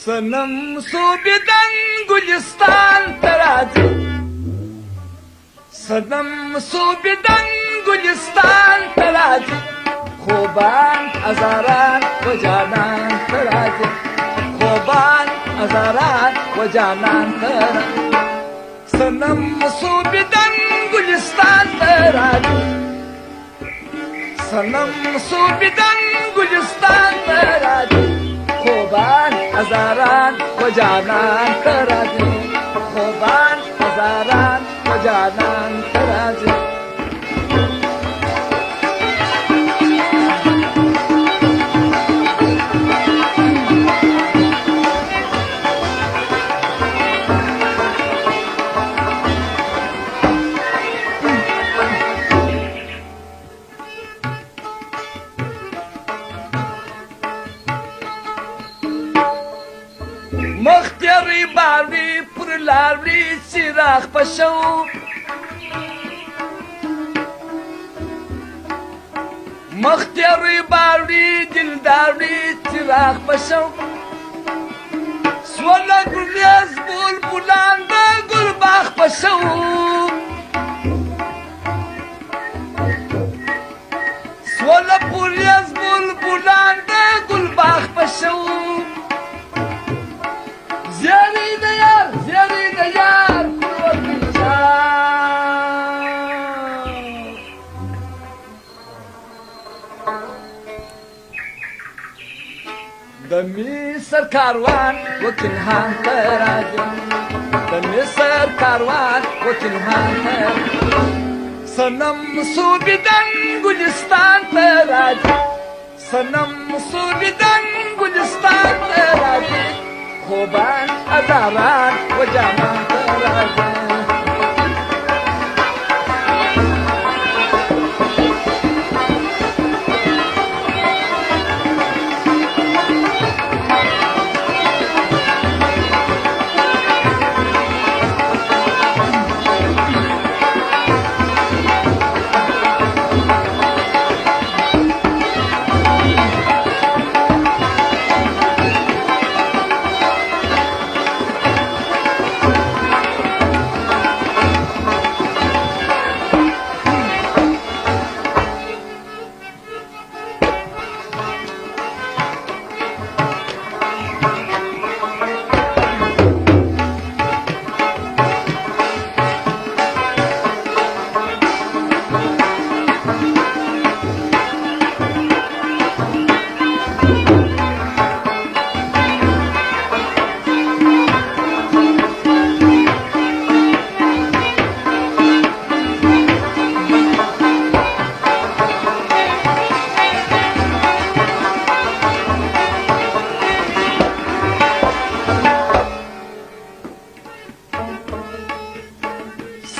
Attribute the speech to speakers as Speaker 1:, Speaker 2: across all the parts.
Speaker 1: صنم صوبیدن گلستان تراجی صنم صوبیدن گلستان تراجی خوبان ازاران و جانان تراجی خوبان ازاران و جانان تراجی صنم صوبیدن گلستان تراجی صنم صوبیدن گلستان تراجی خوبان ازاران و جانان تراجی خوبان ازاران و جانان تراجی مختیاری باوری پر لاوری چراغ پشو مختیاری باوری دلداری چراغ پشو سولا گلیز بول بولان دا گل باغ پشو سولا گلیز بول بولان دا گل باغ پشو زیری دیار قربت دمی سر کاروان و کنهان تراجم دمی سر کاروان و کنهان تراجم صنم صوبیدن گلستان تراجم صنم صوبیدن گلستان تراجم خوبان ازاران و جانان تراجی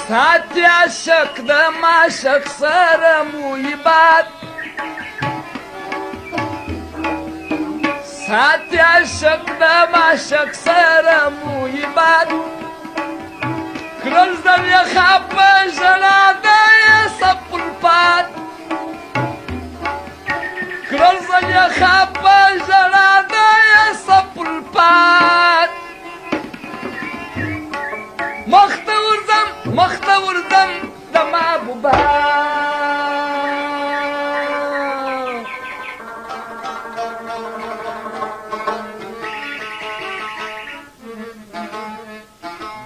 Speaker 1: ساعت عشق دم عشق سر مویبات ساعت عشق دم عشق سر مویبات کرز دم یخاب جناده سب الپات کرز دم یخاب جناده سب الپات مختوردم دم ابوبا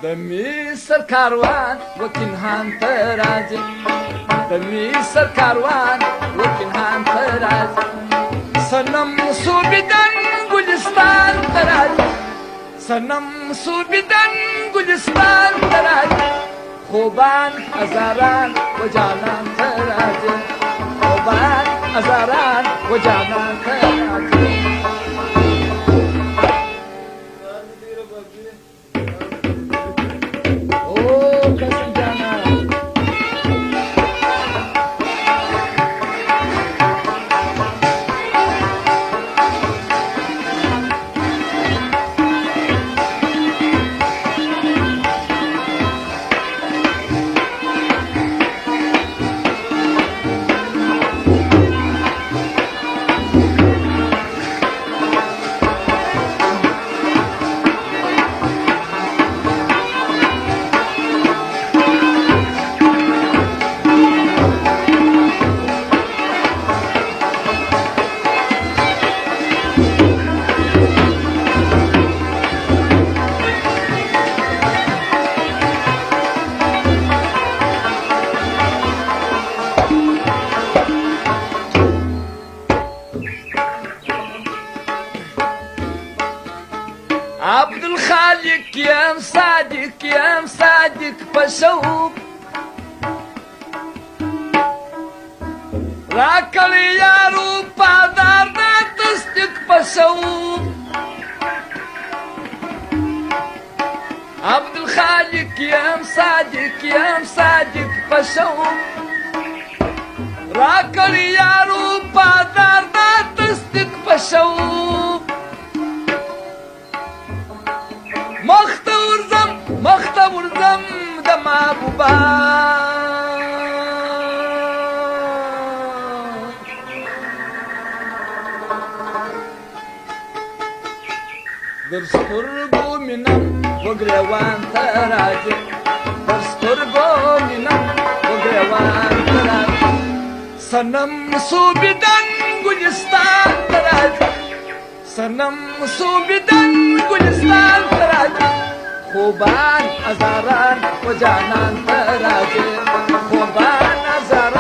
Speaker 1: دمی سر کاروان و کنهان تراجی دمی سر کاروان و کنهان تراجی صنم صوبیدن گلستان تراجی صنم صوبیدن گلستان تراجی خوبان ازاران و جانان تراجی خوبان ازاران و جانان تراجی عبد الخالق يا مصادق يا مصادق بشوق راك اليار وبادرنا تصدق بشوق عبد الخالق يا مصادق يا مصادق بشوق راك اليار وبادرنا تصدق بشوق مختور زم دم ابو بار درسترغو منم وغريوان تراجع درسترغو منم وغريوان تراجع سنم صوبدان گلستان تراجع سنم صوبدان گلستان تراجع خوبان ازاران و جانان تراجع خوبان ازاران